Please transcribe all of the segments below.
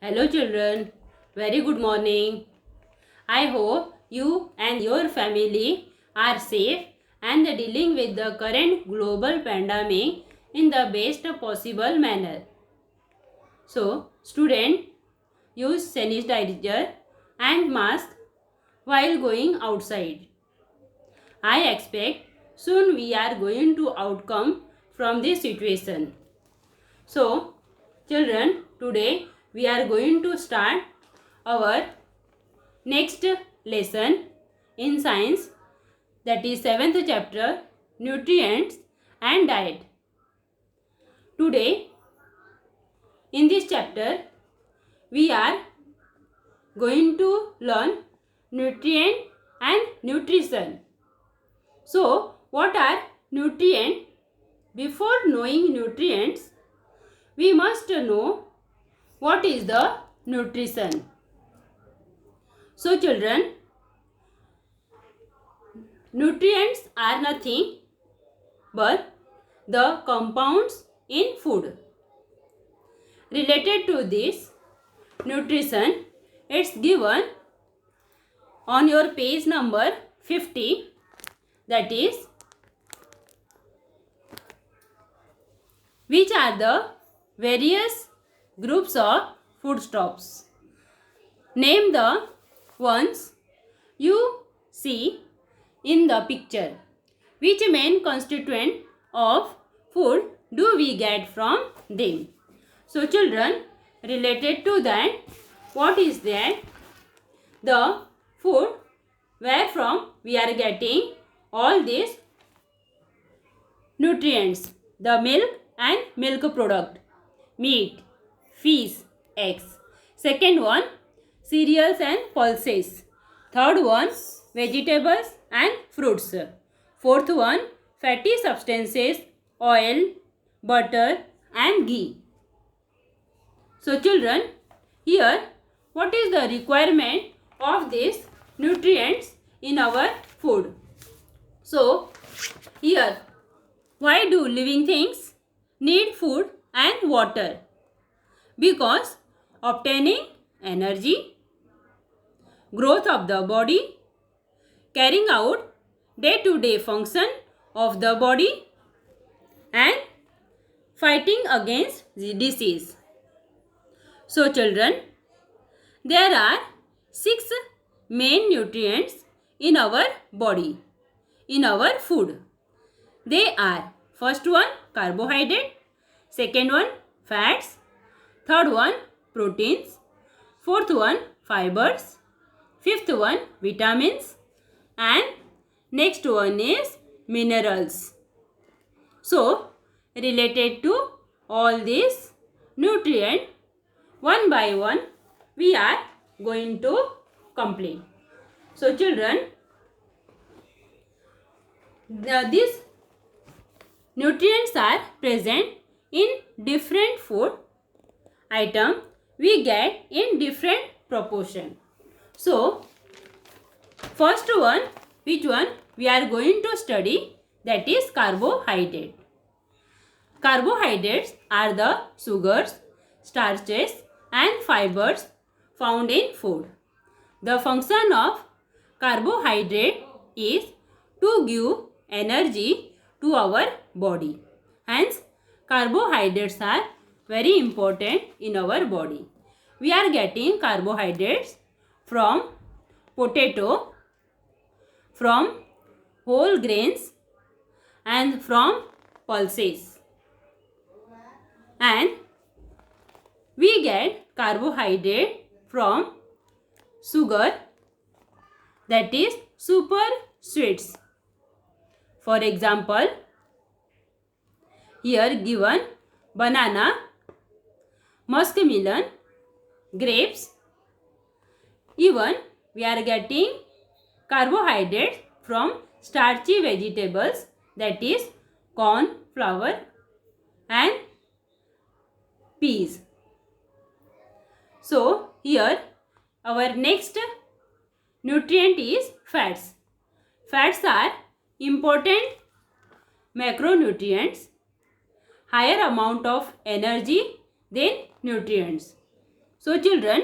Hello children, very good morning. I hope you and your family are safe and dealing with the current global pandemic in the best possible manner. So, student, use sanitizer and mask while going outside. I expect soon we are going to outcome from this situation. So, children, today we are going to start our next lesson in science, that is 7th chapter, nutrients and diet. Today in this chapter we are going to learn nutrient and nutrition. So what are nutrients? Before knowing nutrients, we must know what is the nutrition. So children, nutrients are nothing but the compounds in food. Related to this nutrition, it's given on your page number 50, that is, which are the various groups of foodstuffs. Name the ones you see in the picture. Which main constituent of food do we get from them? So children, related to that, what is that? The food where from we are getting all these nutrients. The milk and milk product, meat, fish, eggs. Second one, cereals and pulses. Third one, vegetables and fruits. Fourth one, fatty substances, oil, butter and ghee. So children, here what is the requirement of these nutrients in our food? So here, why do living things need food and water? Because obtaining energy, growth of the body, carrying out day-to-day function of the body and fighting against the disease. So children, there are 6 main nutrients in our body, in our food. They are: first one, carbohydrate; second one, fats; third one, proteins; fourth one, fibers; fifth one, vitamins; and next one is minerals. So related to all these nutrients, one by one we are going to complete. So children, these nutrients are present in different food item we get in different proportion. So first one, which one we are going to study, that is carbohydrate. Carbohydrates are the sugars, starches and fibers found in food. The function of carbohydrate is to give energy to our body. Hence, carbohydrates are very important in our body. We are getting carbohydrates from potato, from whole grains and from pulses. And we get carbohydrate from sugar, that is super sweets. For example, here given banana, muskmelon, grapes. Even we are getting carbohydrates from starchy vegetables, that is corn, flour and peas. So here our next nutrient is fats. Fats are important macronutrients, higher amount of energy than nutrients. So children,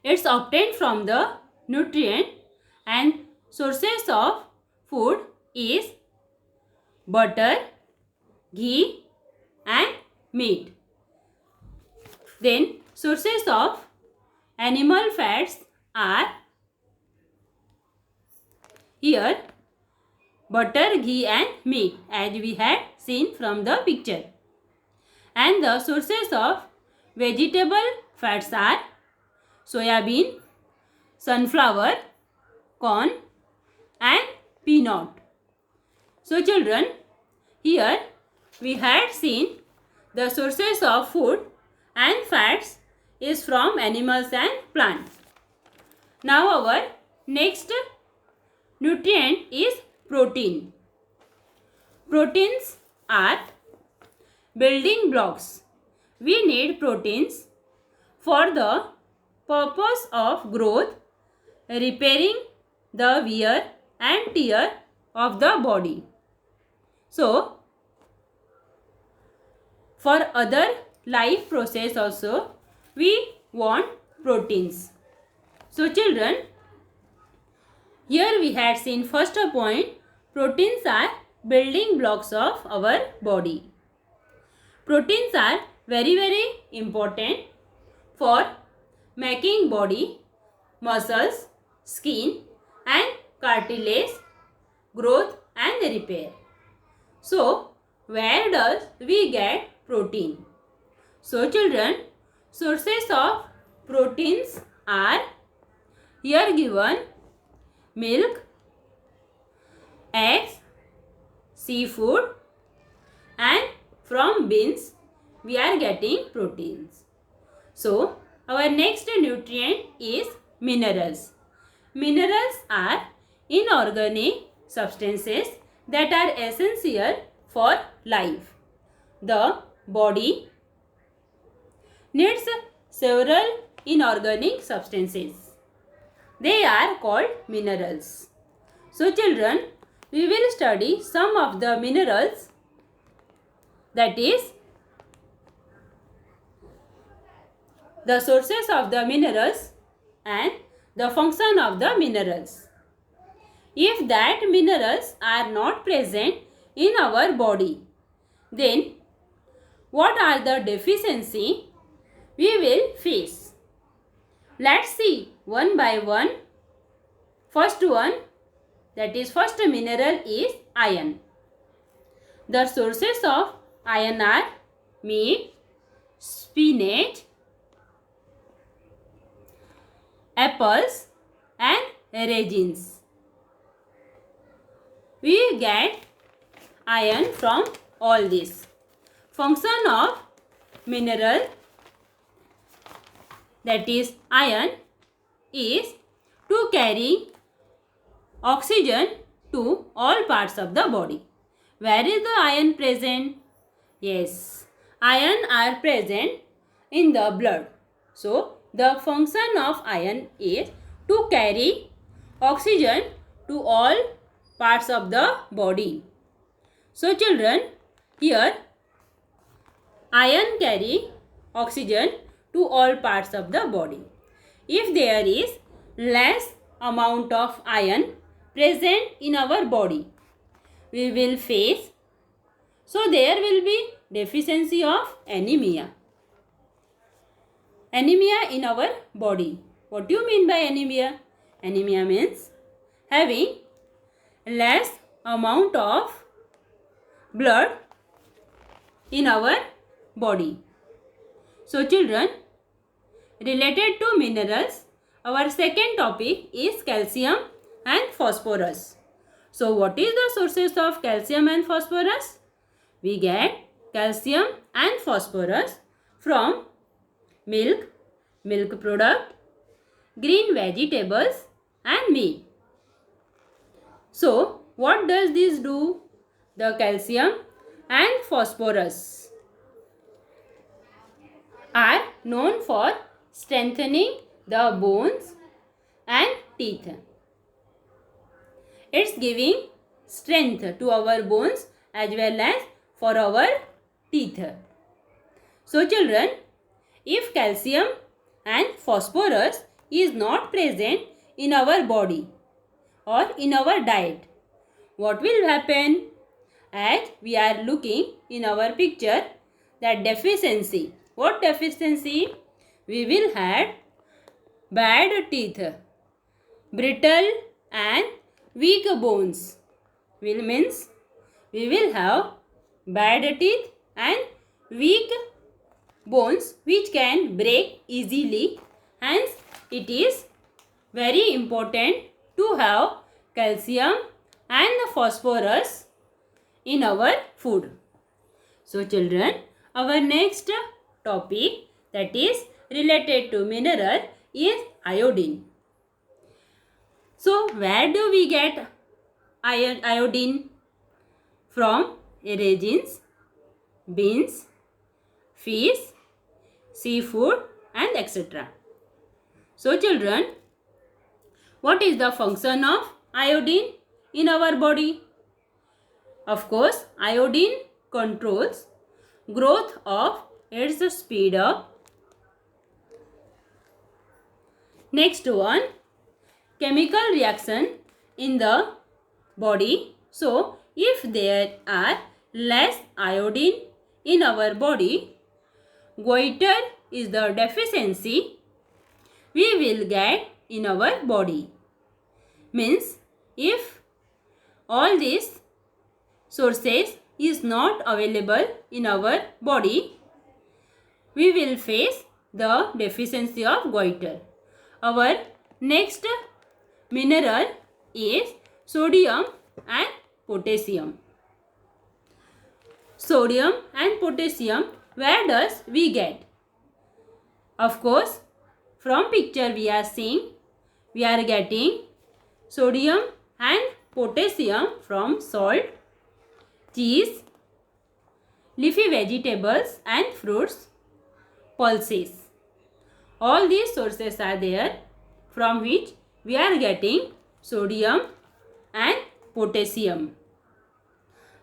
it's obtained from the nutrient and sources of food is butter, ghee and meat. Then sources of animal fats are here butter, ghee and meat, as we had seen from the picture. And the sources of vegetable fats are soya bean, sunflower, corn and peanut. So children, here we had seen the sources of food and fats is from animals and plants. Now our next nutrient is protein. Proteins are building blocks. We need proteins for the purpose of growth, repairing the wear and tear of the body. So, for other life process also, we want proteins. So children, here we had seen first point, proteins are building blocks of our body. Proteins are very important for making body, muscles, skin and cartilage, growth and repair. So, where does we get protein? So children, sources of proteins are here given: milk, eggs, seafood and from beans we are getting proteins. So our next nutrient is minerals. Minerals are inorganic substances that are essential for life. The body needs several inorganic substances. They are called minerals. So children, we will study some of the minerals, that is the sources of the minerals and the function of the minerals. If that minerals are not present in our body, then what are the deficiency we will face? Let's see one by one. First one, that is first mineral is iron. The sources of iron are meat, spinach, apples and raisins. We get iron from all this. Function of mineral, that is iron, is to carry oxygen to all parts of the body. Where is the iron present? Yes, iron are present in the blood. So, the function of iron is to carry oxygen to all parts of the body. So, children, here iron carry oxygen to all parts of the body. If there is less amount of iron present in our body, we will face, so there will be deficiency of anemia. Anemia in our body. What do you mean by anemia? Anemia means having less amount of blood in our body. So children, related to minerals, our second topic is calcium and phosphorus. So what is the sources of calcium and phosphorus? We get calcium and phosphorus from milk, milk product, green vegetables and meat. So what does this do? The calcium and phosphorus are known for strengthening the bones and teeth. It's giving strength to our bones as well as for our teeth. So children, if calcium and phosphorus is not present in our body or in our diet, what will happen? As we are looking in our picture, that deficiency. What deficiency? We will have bad teeth, brittle and weak bones. Will means we will have bad teeth and weak bones which can break easily. Hence, it is very important to have calcium and phosphorus in our food. So children, our next topic that is related to mineral is iodine. So where do we get iodine? From raisins, beans, fish, seafood and etc. So children, what is the function of iodine in our body? Of course, iodine controls growth of its speed up. Next one, chemical reaction in the body. So, if there are less iodine in our body, goiter is the deficiency we will get in our body. Means, if all these sources is not available in our body, we will face the deficiency of goiter. Our next mineral is sodium and potassium. Sodium and potassium, where does we get? Of course, from picture we are seeing, we are getting sodium and potassium from salt, cheese, leafy vegetables and fruits, pulses. All these sources are there from which we are getting sodium and potassium.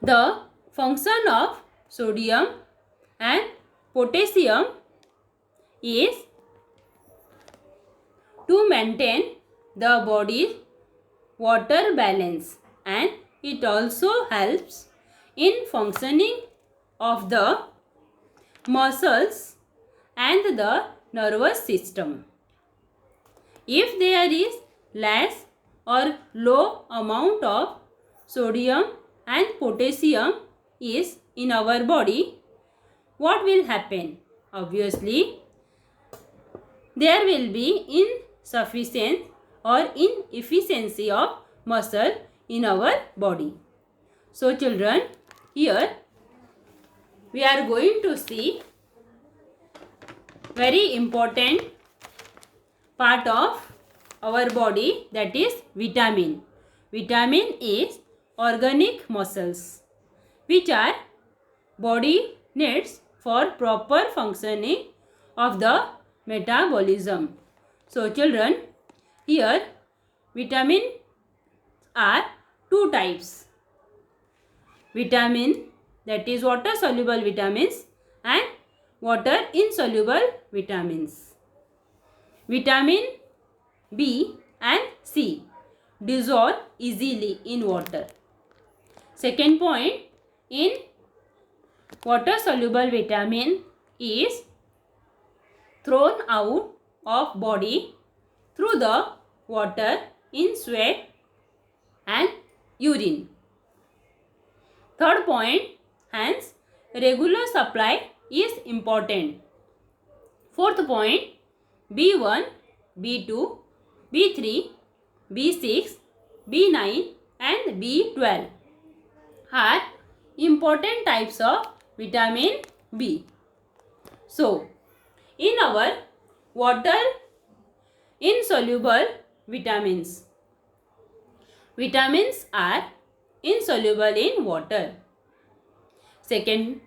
The function of sodium and potassium is to maintain the body's water balance, and it also helps in functioning of the muscles and the nervous system. If there is less or low amount of sodium and potassium is in our body, what will happen? Obviously, there will be insufficient or inefficiency of muscle in our body. So children, here we are going to see very important part of our body, that is vitamin. Vitamin is organic muscles which are body needs for proper functioning of the metabolism. So children, here vitamin are two types. Vitamin, that is water soluble vitamins, and water insoluble vitamins. Vitamin B and C dissolve easily in water. Second point, in water soluble vitamin is thrown out of body through the water in sweat and urine. Third point, hence regular supply is important. Fourth point, B1, B2, B3, B6, B9 and B12 are important types of vitamin B. So, in our water insoluble vitamins, vitamins are insoluble in water. Second,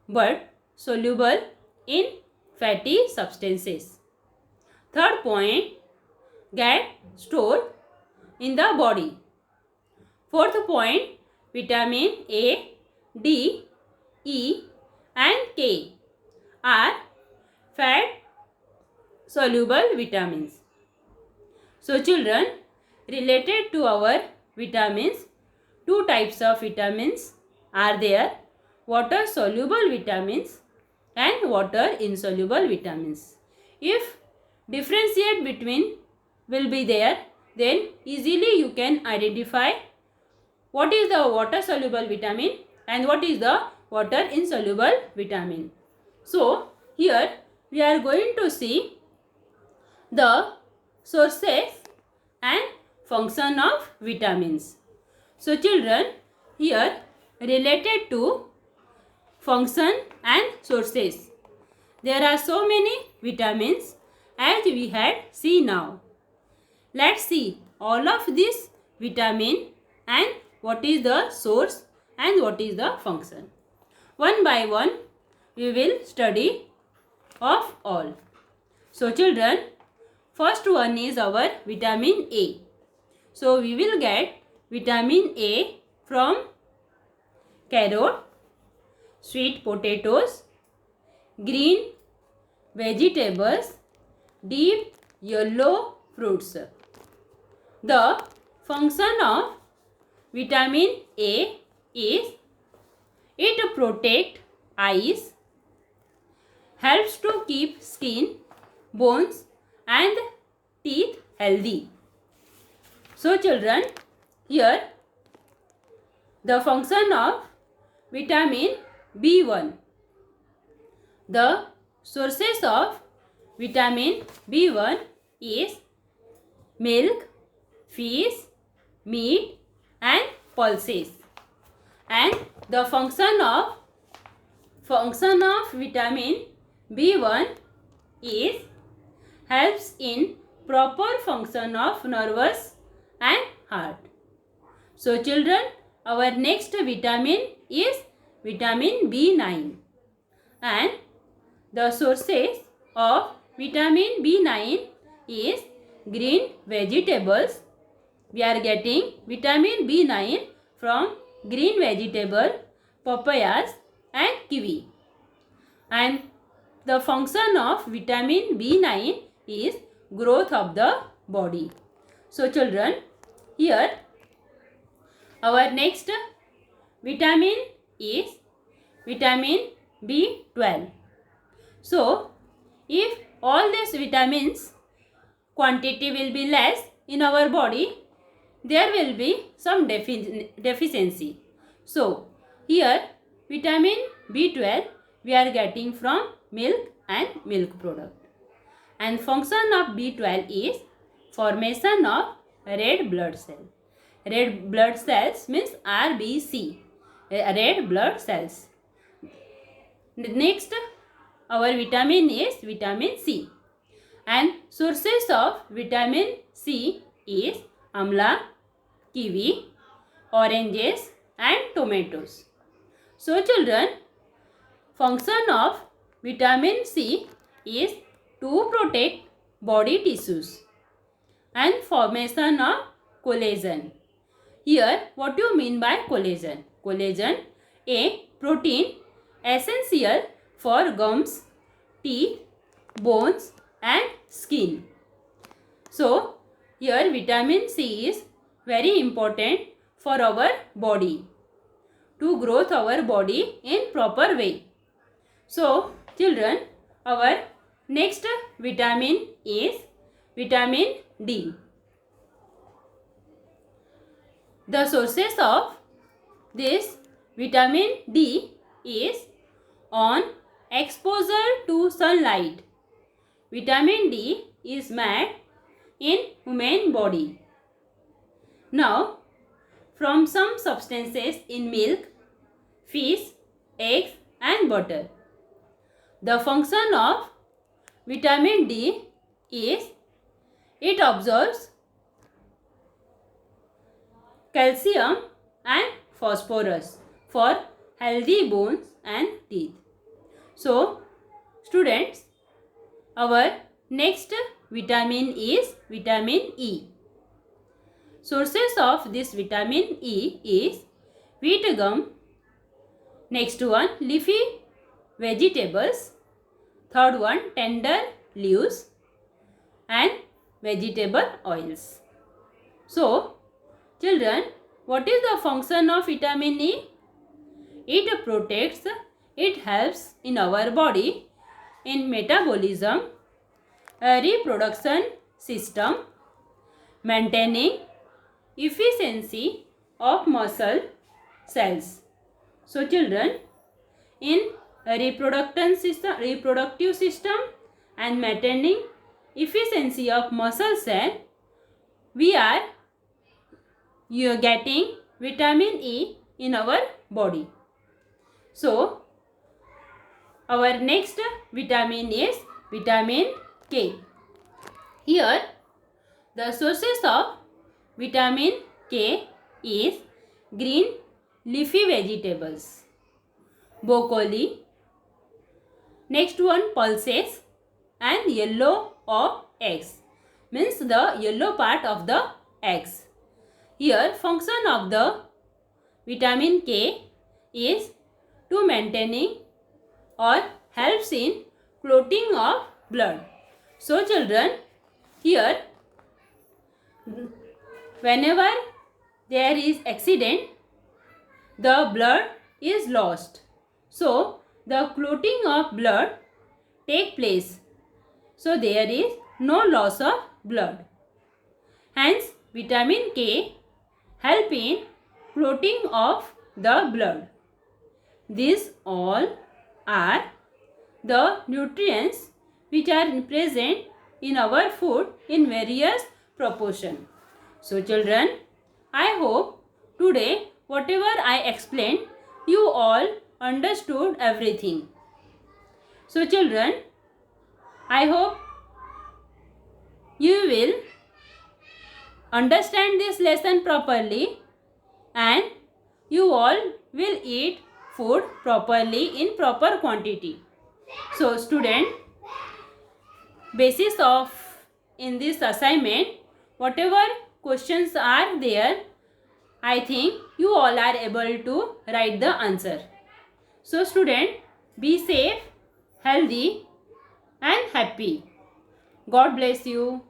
but soluble in fatty substances. Third point, get stored in the body. Fourth point, vitamin A, D, E and K are fat soluble vitamins. So children, related to our vitamins, two types of vitamins are there: water soluble vitamins and water insoluble vitamins. If differentiate between will be there, then easily you can identify what is the water soluble vitamin and what is the water insoluble vitamin. So here we are going to see the sources and function of vitamins. So children, here related to function and sources, there are so many vitamins as we had seen now. Let's see all of this vitamin and what is the source and what is the function. One by one we will study of all. So children, first one is our vitamin A. So we will get vitamin A from carrot, sweet potatoes, green vegetables, deep yellow fruits. The function of vitamin A is it protects eyes, helps to keep skin, bones and teeth healthy. So children, here the function of vitamin B1. The sources of vitamin B1 is milk, fish, meat and pulses. And the function of vitamin B1 is helps in proper function of nervous and heart. So children, our next vitamin is vitamin B9, and the sources of vitamin B9 is green vegetables. We are getting vitamin B9 from green vegetable, papayas and kiwi. And the function of vitamin B9 is growth of the body. So children, here our next vitamin is vitamin B12. So if all these vitamins quantity will be less in our body, there will be some deficiency. So here vitamin B12 we are getting from milk and milk product. And function of B12 is formation of red blood cell. Red blood cells means RBC, red blood cells. Next our vitamin is vitamin C. And sources of vitamin C is amla, kiwi, oranges and tomatoes. So children, function of vitamin C is to protect body tissues and formation of collagen. Here what do you mean by collagen? Collagen, a protein essential for gums, teeth, bones and skin. So here vitamin C is very important for our body, to growth our body in proper way. So children, our next vitamin is vitamin D. The sources of this vitamin D is on exposure to sunlight. Vitamin D is made in human body. Now, from some substances in milk, fish, eggs and butter. The function of vitamin D is it absorbs calcium and phosphorus for healthy bones and teeth. So, students, our next vitamin is vitamin E. Sources of this vitamin E is wheat gum. Next one, leafy vegetables. Third one, tender leaves and vegetable oils. So, children, what is the function of vitamin E? It protects, it helps in our body in metabolism, reproduction system, maintaining efficiency of muscle cells. So children, in reproductive system and maintaining efficiency of muscle cell, we are getting vitamin E in our body. So our next vitamin is vitamin K. Here the sources of vitamin K is green leafy vegetables, broccoli, next one pulses, and yellow of eggs, means the yellow part of the eggs. Here function of the vitamin K is to maintaining or helps in clotting of blood. So children, here whenever there is accident, the blood is lost. So the clotting of blood take place. So there is no loss of blood. Hence vitamin K help in clotting of the blood. These all are the nutrients which are present in our food in various proportion. So children, I hope today whatever I explained, you all understood everything. So children, I hope you will understand this lesson properly and you all will eat food properly in proper quantity. So student, basis of in this assignment, whatever questions are there, I think you all are able to write the answer. So student, be safe, healthy and happy. God bless you.